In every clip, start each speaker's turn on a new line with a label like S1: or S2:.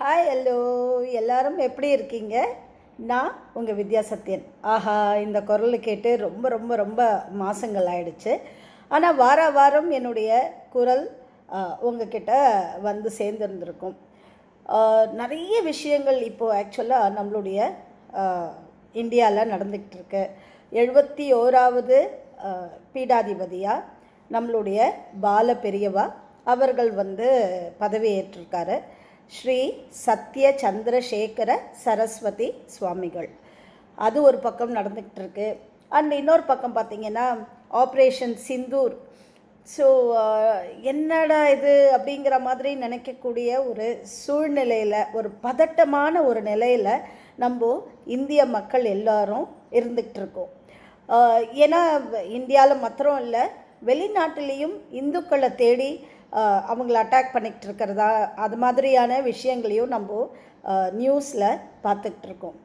S1: Hi hello எல்லாரும் எப்படி இருக்கீங்க? நான் உங்கள் வித்யா சத்யன். ஆஹா, இந்த குரல் கேட்டு ரொம்ப ரொம்ப ரொம்ப மாதங்கள் ஆயிடுச்சு. ஆனால் வாரம் என்னுடைய குரல் உங்ககிட்ட வந்து சேர்ந்துருந்துருக்கும். நிறைய விஷயங்கள் இப்போது ஆக்சுவலாக நம்மளுடைய இந்தியாவில் நடந்துக்கிட்டு இருக்கு. 71வது பீடாதிபதியாக நம்மளுடைய பால பெரியவா அவர்கள் வந்து பதவி ஏற்றிருக்காரு. ஸ்ரீ சத்ய சந்திரசேகர சரஸ்வதி சுவாமிகள். அது ஒரு பக்கம் நடந்துக்கிட்டு இருக்கு. அண்ட் இன்னொரு பக்கம் பார்த்திங்கன்னா ஆப்ரேஷன் சிந்தூர். ஸோ என்னடா இது அப்படிங்கிற மாதிரி நினைக்கக்கூடிய ஒரு சூழ்நிலையில், ஒரு பதட்டமான ஒரு நிலையில் நம்ம இந்திய மக்கள் எல்லாரும் இருந்துக்கிட்டு இருக்கோம். ஏன்னா இந்தியாவில் மாத்திரம் இல்லை, வெளிநாட்டிலையும் இந்துக்களை தேடி அவங்கள அட்டாக் பண்ணிக்கிட்டு இருக்கிறதா, அது மாதிரியான விஷயங்களையும் நம்ம நியூஸில் பார்த்துக்கிட்டு இருக்கோம்.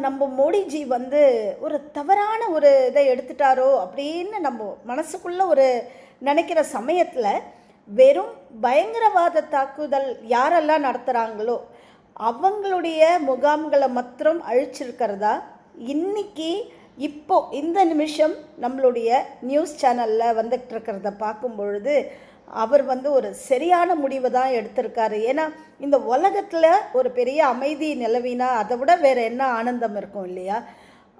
S1: நம்ம மோடிஜி வந்து ஒரு தவறான ஒரு இதை எடுத்துட்டாரோ அப்படின்னு நம்ம மனசுக்குள்ளே ஒரு நினைக்கிற சமயத்தில் வெறும் பயங்கரவாத தாக்குதல் யாரெல்லாம் நடத்துகிறாங்களோ அவங்களுடைய முகாம்களை மாத்திரம் அழிச்சிருக்கிறதா இன்னைக்கு இப்போ இந்த நிமிஷம் நம்மளுடைய நியூஸ் சேனலில் வந்துட்டு இருக்கிறத பார்க்கும் பொழுது அவர் வந்து ஒரு சரியான முடிவை தான் எடுத்திருக்காரு. ஏன்னா இந்த உலகத்தில் ஒரு பெரிய அமைதி நிலவினா அதை விட வேறு என்ன ஆனந்தம் இருக்கும் இல்லையா?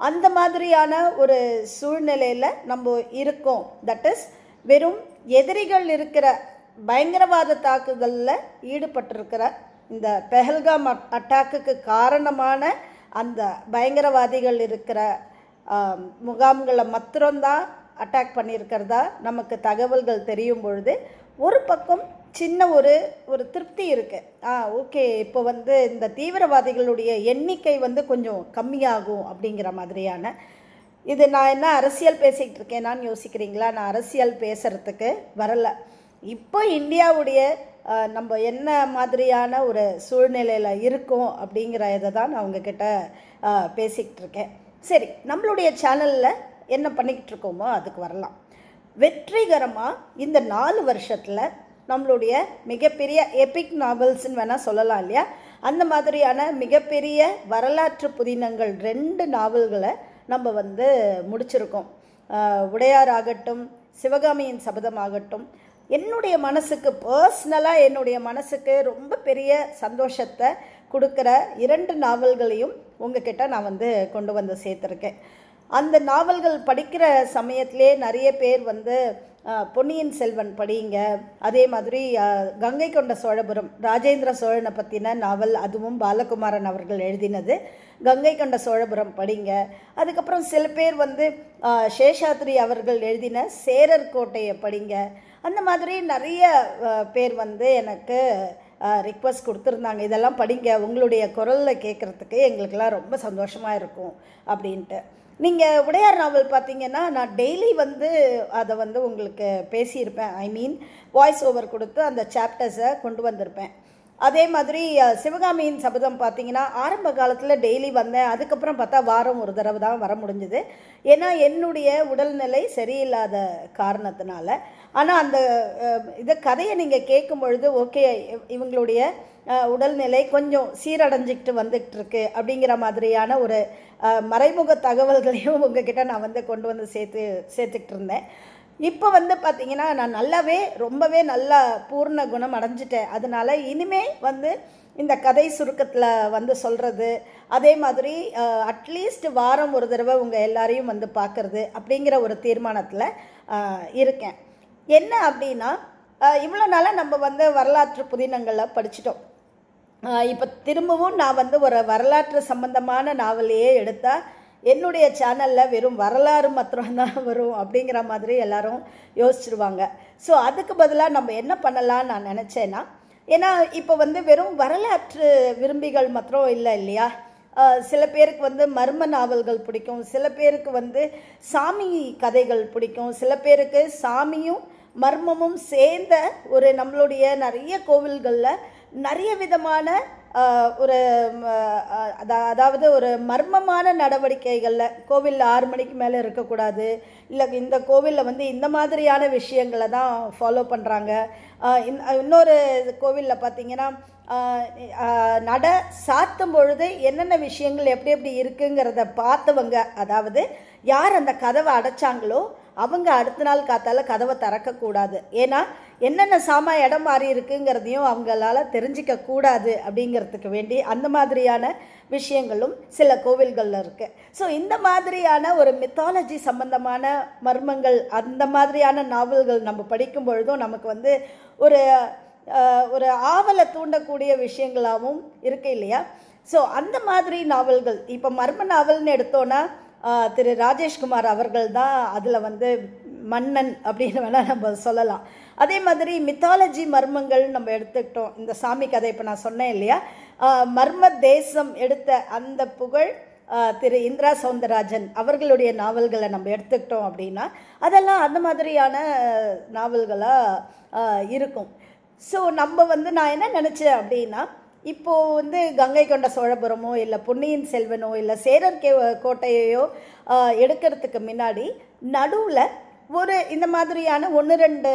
S1: அந்த மாதிரியான ஒரு சூழ்நிலையில் நம்ம இருக்கோம். தட் இஸ், வெறும் எதிரிகள் இருக்கிற பயங்கரவாத தாக்குதலில் ஈடுபட்டிருக்கிற இந்த பெஹல்காம் அட்டாக்குக்கு காரணமான அந்த பயங்கரவாதிகள் இருக்கிற முகாம்களை மாத்திரம்தான் அட்டாக் பண்ணியிருக்கிறதா நமக்கு தகவல்கள் தெரியும் பொழுது ஒரு பக்கம் சின்ன ஒரு திருப்தி இருக்குது. ஓகே, இப்போ வந்து இந்த தீவிரவாதிகளுடைய எண்ணிக்கை வந்து கொஞ்சம் கம்மியாகும் அப்படிங்கிற மாதிரியான இது. நான் என்ன அரசியல் பேசிக்கிட்டு இருக்கேனான்னு யோசிக்கிறீங்களா? நான் அரசியல் பேசுகிறதுக்கு வரலை. இப்போ இந்தியாவுடைய நம்ம என்ன மாதிரியான ஒரு சூழ்நிலையில் இருக்கோம் அப்படிங்கிற இதை தான் நான் உங்ககிட்ட பேசிக்கிட்டு இருக்கேன். சரி, நம்மளுடைய சேனலில் என்ன பண்ணிக்கிட்டு இருக்கோமோ அதுக்கு வரலாம். வெற்றிகரமாக இந்த 4 வருஷத்தில் நம்மளுடைய மிகப்பெரிய எபிக் நாவல்ஸ்ன்னு வேணால் சொல்லலாம் இல்லையா? அந்த மாதிரியான மிகப்பெரிய வரலாற்று புதினங்கள் 2 நாவல்களை நம்ம வந்து முடிச்சிருக்கோம். உடையார் ஆகட்டும், சிவகாமியின் சபதம் ஆகட்டும், என்னுடைய மனசுக்கு பர்சனலாக என்னுடைய மனசுக்கு ரொம்ப பெரிய சந்தோஷத்தை கொடுக்குற 2 நாவல்களையும் உங்ககிட்ட நான் வந்து கொண்டு வந்து சேர்த்துருக்கேன். அந்த நாவல்கள் படிக்கிற சமயத்திலே நிறைய பேர் வந்து பொன்னியின் செல்வன் படிங்க, அதே மாதிரி கங்கை கொண்ட சோழபுரம் ராஜேந்திர சோழனை பற்றின நாவல், அதுவும் பாலகுமாரன் அவர்கள் எழுதினது, கங்கை கொண்ட சோழபுரம் படிங்க. அதுக்கப்புறம் சில பேர் வந்து சேஷாத்ரி அவர்கள் எழுதின சேரர் கோட்டையை படிங்க. அந்த மாதிரி நிறைய பேர் வந்து எனக்கு ரிக்வஸ்ட் கொடுத்துருந்தாங்க, இதெல்லாம் படிங்க, உங்களுடைய குரலில் கேட்குறதுக்கு எங்களுக்கெல்லாம் ரொம்ப சந்தோஷமாக இருக்கும் அப்படின்ட்டு. நீங்கள் உடையார் நாவல் பார்த்தீங்கன்னா நான் டெய்லி வந்து அதை வந்து உங்களுக்கு பேசியிருப்பேன். ஐ மீன் வாய்ஸ் ஓவர் கொடுத்து அந்த சாப்டர்ஸை கொண்டு வந்திருப்பேன். அதே மாதிரி சிவகாமியின் சபதம் பார்த்தீங்கன்னா ஆரம்ப காலத்தில் டெய்லி வந்தேன். அதுக்கப்புறம் பார்த்தா வாரம் ஒரு தடவை தான் வர முடிஞ்சுது, ஏன்னா என்னுடைய உடல்நிலை சரியில்லாத காரணத்தினால. ஆனால் அந்த கதையை நீங்கள் கேட்கும் பொழுது ஓகே, இவங்களுடைய உடல்நிலை கொஞ்சம் சீரடைஞ்சிக்கிட்டு வந்துக்கிட்டு இருக்கு அப்படிங்கிற மாதிரியான ஒரு மறைமுக தகவல்களையும் உங்ககிட்ட நான் வந்து கொண்டு வந்து சேர்த்துக்கிட்டு இருந்தேன். இப்போ வந்து பார்த்திங்கன்னா நான் ரொம்பவே நல்லா பூர்ண குணம் அடைஞ்சிட்டேன். அதனால் இனிமே வந்து இந்த கதை சுருக்கத்தில் வந்து சொல்கிறது, அதே மாதிரி அட்லீஸ்ட் வாரம் ஒரு தடவை உங்கள் எல்லாரையும் வந்து பார்க்குறது அப்படிங்கிற ஒரு தீர்மானத்தில் இருக்கேன். என்ன அப்படின்னா, இவ்வளோ நாளாக நம்ம வந்து வரலாற்று புதினங்களை படிச்சிட்டோம். இப்போ திரும்பவும் நான் வந்து ஒரு வரலாற்று சம்பந்தமான நாவலையே எடுத்தால் என்னுடைய சேனலில் வெறும் வரலாறு மாத்திரம்தான் வரும் அப்படிங்கிற மாதிரி எல்லாரும் யோசிச்சுருவாங்க. ஸோ அதுக்கு பதிலாக நம்ம என்ன பண்ணலான்னு நான் நினச்சேன்னா, ஏன்னா இப்போ வந்து வெறும் வரலாற்று விரும்பிகள் மாத்திரம் இல்லை இல்லையா? சில பேருக்கு வந்து மர்ம நாவல்கள் பிடிக்கும், சில பேருக்கு வந்து சாமி கதைகள் பிடிக்கும், சில பேருக்கு சாமியும் மர்மமும் சேர்ந்த ஒரு நம்மளுடைய நிறைய கோவில்களில் நிறைய விதமான ஒரு அதாவது ஒரு மர்மமான நடவடிக்கைகளில் கோவிலில் 6 மணிக்கு மேலே இருக்கக்கூடாது, இல்லை இந்த கோவிலில் வந்து இந்த மாதிரியான விஷயங்களை தான் ஃபாலோ பண்ணுறாங்க. இன்னொரு கோவிலில் பார்த்திங்கன்னா நட சாத்தும் பொழுது என்னென்ன விஷயங்கள் எப்படி எப்படி இருக்குங்கிறத பார்த்தவங்க, அதாவது யார் அந்த கதவை அடைச்சாங்களோ அவங்க அடுத்த நாள் காத்தால கதவை திறக்கக்கூடாது. ஏன்னா என்னென்ன சாமா இடம் மாறி இருக்குங்கிறதையும் அவங்களால தெரிஞ்சிக்க கூடாது அப்படிங்கிறதுக்கு வேண்டி அந்த மாதிரியான விஷயங்களும் சில கோவில்களில் இருக்குது. ஸோ இந்த மாதிரியான ஒரு மித்தாலஜி சம்பந்தமான மர்மங்கள், அந்த மாதிரியான நாவல்கள் நம்ம படிக்கும் பொழுதும் நமக்கு வந்து ஒரு ஆவலை தூண்டக்கூடிய விஷயங்களாகவும் இருக்கு இல்லையா? ஸோ அந்த மாதிரி நாவல்கள், இப்போ மர்ம நாவல்னு எடுத்தோன்னா திரு ராஜேஷ்குமார் அவர்கள் தான் அதில் வந்து மன்னன் அப்படின்னு வேணால் நம்ம சொல்லலாம். அதே மாதிரி மித்தாலஜி மர்மங்கள் நம்ம எடுத்துக்கிட்டோம். இந்த சாமி கதை இப்போ நான் சொன்னேன் இல்லையா, மர்ம தேசம் எடுத்த அந்த புகழ் திரு இந்திரா சௌந்தரராஜன் அவர்களுடைய நாவல்களை நம்ம எடுத்துக்கிட்டோம் அப்படின்னா அதெல்லாம் அந்த மாதிரியான நாவல்களாக இருக்கும். ஸோ நம்ம வந்து நான் என்ன நினச்சேன் அப்படின்னா, இப்போது வந்து கங்கை கொண்ட சோழபுரமோ இல்லை பொன்னியின் செல்வனோ இல்லை சேரர் கோட்டையோ எடுக்கிறதுக்கு முன்னாடி நடுவில் ஒரு இந்த மாதிரியான 1-2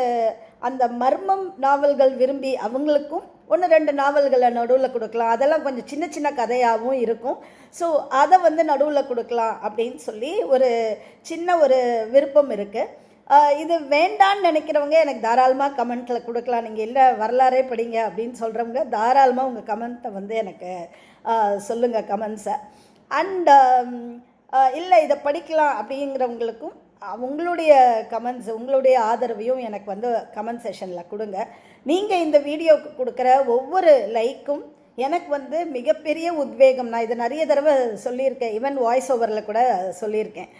S1: அந்த மர்மம் நாவல்கள் விரும்பி அவங்களுக்கும் 1-2 நாவல்களை நடுவில் கொடுக்கலாம். அதெல்லாம் கொஞ்சம் சின்ன சின்ன கதையாகவும் இருக்கும். ஸோ அதை வந்து நடுவில் கொடுக்கலாம் அப்படின்னு சொல்லி ஒரு சின்ன ஒரு விருப்பம் இருக்குது. இது வேண்டான்னு நினைக்கிறவங்க எனக்கு தாராளமாக கமெண்ட்டில் கொடுக்கலாம். நீங்கள் இல்லை வரலாறே படிங்க அப்படின்னு சொல்கிறவங்க தாராளமாக உங்கள் கமெண்ட்டை வந்து எனக்கு சொல்லுங்கள், கமெண்ட்ஸை. அண்ட் இல்லை இதை படிக்கலாம் அப்படிங்கிறவங்களுக்கும் உங்களுடைய கமெண்ட்ஸ், உங்களுடைய ஆதரவையும் எனக்கு வந்து கமெண்ட் செஷனில் கொடுங்க. நீங்கள் இந்த வீடியோவுக்கு கொடுக்குற ஒவ்வொரு லைக்கும் எனக்கு வந்து மிகப்பெரிய உத்வேகம். நான் இதை நிறைய தடவை சொல்லியிருக்கேன், ஈவன் வாய்ஸ் ஓவரில் கூட சொல்லியிருக்கேன்.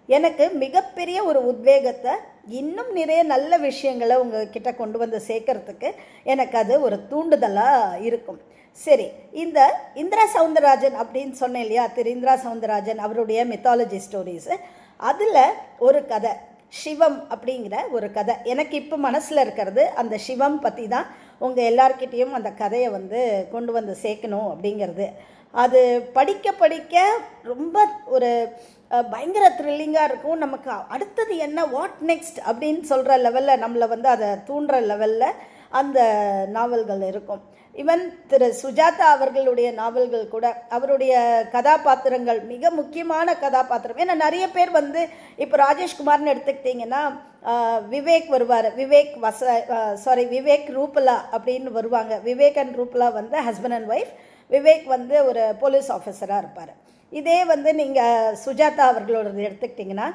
S1: எனக்கு மிகப்பெரிய ஒரு உத்வேகத்தை, இன்னும் நிறைய நல்ல விஷயங்களை உங்ககிட்ட கொண்டு வந்து சேர்க்கறதுக்கு எனக்கு அது ஒரு தூண்டுதலாக இருக்கும். சரி, இந்த இந்திரா சௌந்தரராஜன் அப்படின்னு சொன்னேன் இல்லையா, திரு இந்திரா சௌந்தரராஜன் அவருடைய மித்தாலஜி ஸ்டோரிஸு, அதில் ஒரு கதை சிவம் அப்படிங்கிற ஒரு கதை எனக்கு இப்போ மனசில் இருக்கிறது. அந்த சிவம் பற்றி தான் உங்கள் எல்லார்கிட்டேயும் அந்த கதையை வந்து கொண்டு வந்து சேர்க்கணும் அப்படிங்கிறது. அது படிக்க படிக்க ரொம்ப ஒரு பயங்கர த்ரில்லிங்காக இருக்கும். நமக்கு அடுத்தது என்ன, வாட் நெக்ஸ்ட் அப்படின்னு சொல்கிற லெவலில் நம்மளை வந்து அதை தூண்டுற லெவலில் அந்த நாவல்கள் இருக்கும். ஈவன் திரு சுஜாதா அவர்களுடைய நாவல்கள் கூட அவருடைய கதாபாத்திரங்கள் மிக முக்கியமான கதாபாத்திரம். ஏன்னா நிறைய பேர் வந்து இப்போ ராஜேஷ்குமார்னு எடுத்துக்கிட்டிங்கன்னா விவேக் வருவார், விவேக் ரூபலா அப்படின்னு வருவாங்க. விவேக் அண்ட் ரூபலா வந்து ஹஸ்பண்ட் அண்ட் ஒய்ஃப். விவேக் வந்து ஒரு போலீஸ் ஆஃபீஸராக இருப்பார். இதே வந்து நீங்கள் சுஜாதா அவர்களோட எடுத்துக்கிட்டிங்கன்னா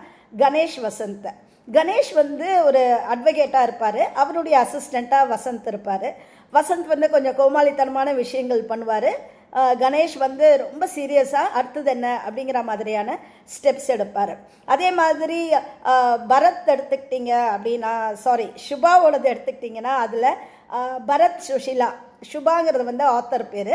S1: கணேஷ் வந்து ஒரு அட்வொகேட்டாக இருப்பார். அவருடைய அசிஸ்டண்ட்டாக வசந்த் இருப்பார். வசந்த் வந்து கொஞ்சம் கோமாளித்தனமான விஷயங்கள் பண்ணுவார். கணேஷ் வந்து ரொம்ப சீரியஸாக அடுத்தது என்ன அப்படிங்கிற மாதிரியான ஸ்டெப்ஸ் எடுப்பார். அதே மாதிரி பரத் எடுத்துக்கிட்டிங்க அப்படின்னா, சுபாவோடது எடுத்துக்கிட்டிங்கன்னா அதில் பரத் சுஷிலா, சுபாங்கிறது வந்து ஆத்தர் பேர்.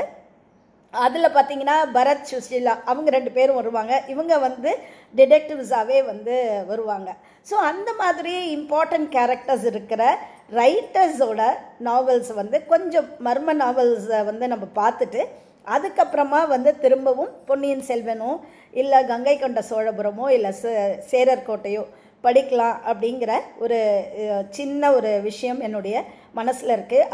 S1: அதில் பார்த்தீங்கன்னா பரத் சுஷிலா அவங்க 2 பேரும் வருவாங்க. இவங்க வந்து டிடெக்டிவ்ஸாகவே வந்து வருவாங்க. ஸோ அந்த மாதிரி இம்பார்ட்டண்ட் கேரக்டர்ஸ் இருக்கிற ரைட்டர்ஸோட நாவல்ஸ் வந்து கொஞ்சம் மர்ம நாவல்ஸை வந்து நம்ம பார்த்துட்டு அதுக்கப்புறமா வந்து திரும்பவும் பொன்னியின் செல்வனோ இல்லை கங்கை கொண்ட சோழபுரமோ இல்லை சேரர் கோட்டையோ படிக்கலாம் அப்படிங்கிற ஒரு சின்ன ஒரு விஷயம் என்னுடைய மனசில் இருக்குது.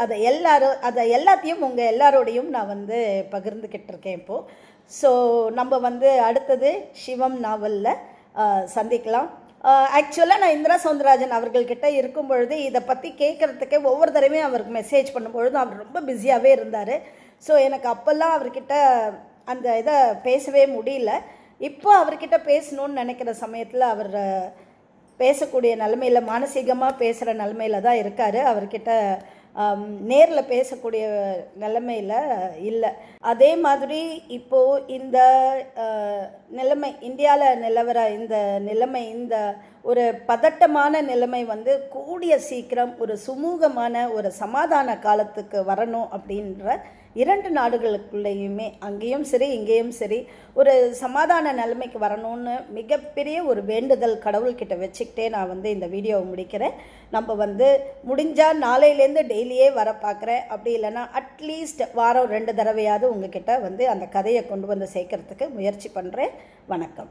S1: அதை எல்லாத்தையும் உங்கள் எல்லாரோடையும் நான் வந்து பகிர்ந்துக்கிட்டு இருக்கேன் இப்போது. ஸோ நம்ம வந்து அடுத்தது சிவம் நாவலில் சந்திக்கலாம். ஆக்சுவலாக நான் இந்திரா சௌந்தரராஜன் அவர்கள்கிட்ட இருக்கும் பொழுது இதை பற்றி கேட்குறதுக்கு ஒவ்வொரு தடவையும் அவருக்கு மெசேஜ் பண்ணும்பொழுதும் அவர் ரொம்ப பிஸியாகவே இருந்தார். ஸோ எனக்கு அப்போல்லாம் அவர்கிட்ட அந்த இதை பேசவே முடியல. இப்போ அவர்கிட்ட பேசணுன்னு நினைக்கிற சமயத்தில் அவர் பேசக்கூடிய நிலைமையில், மானசீகமாக பேசுகிற நிலைமையில் தான் இருக்கார். அவர்கிட்ட நேரில் பேசக்கூடிய நிலைமையில் இல்லை. அதே மாதிரி இப்போது இந்த நிலைமை இந்தியாவில் நிலவர இந்த நிலைமை, இந்த ஒரு பதட்டமான நிலைமை வந்து கூடிய சீக்கிரம் ஒரு சுமூகமான ஒரு சமாதான காலத்துக்கு வரணும் அப்படின்ற 2 நாடுகளுக்குள்ளேயுமே, அங்கேயும் சரி இங்கேயும் சரி, ஒரு சமாதான நிலைமைக்கு வரணும்னு மிகப்பெரிய ஒரு வேண்டுதல் கடவுள்கிட்ட வச்சுக்கிட்டே நான் வந்து இந்த வீடியோவை முடிக்கிறேன். நம்ம வந்து முடிஞ்சால் நாளையிலேருந்து டெய்லியே வர பார்க்குறேன். அப்படி இல்லைன்னா அட்லீஸ்ட் வாரம் 2 தடவையாவது உங்ககிட்ட வந்து அந்த கதையை கொண்டு வந்து சேர்க்கறதுக்கு முயற்சி பண்ணுறேன். வணக்கம்.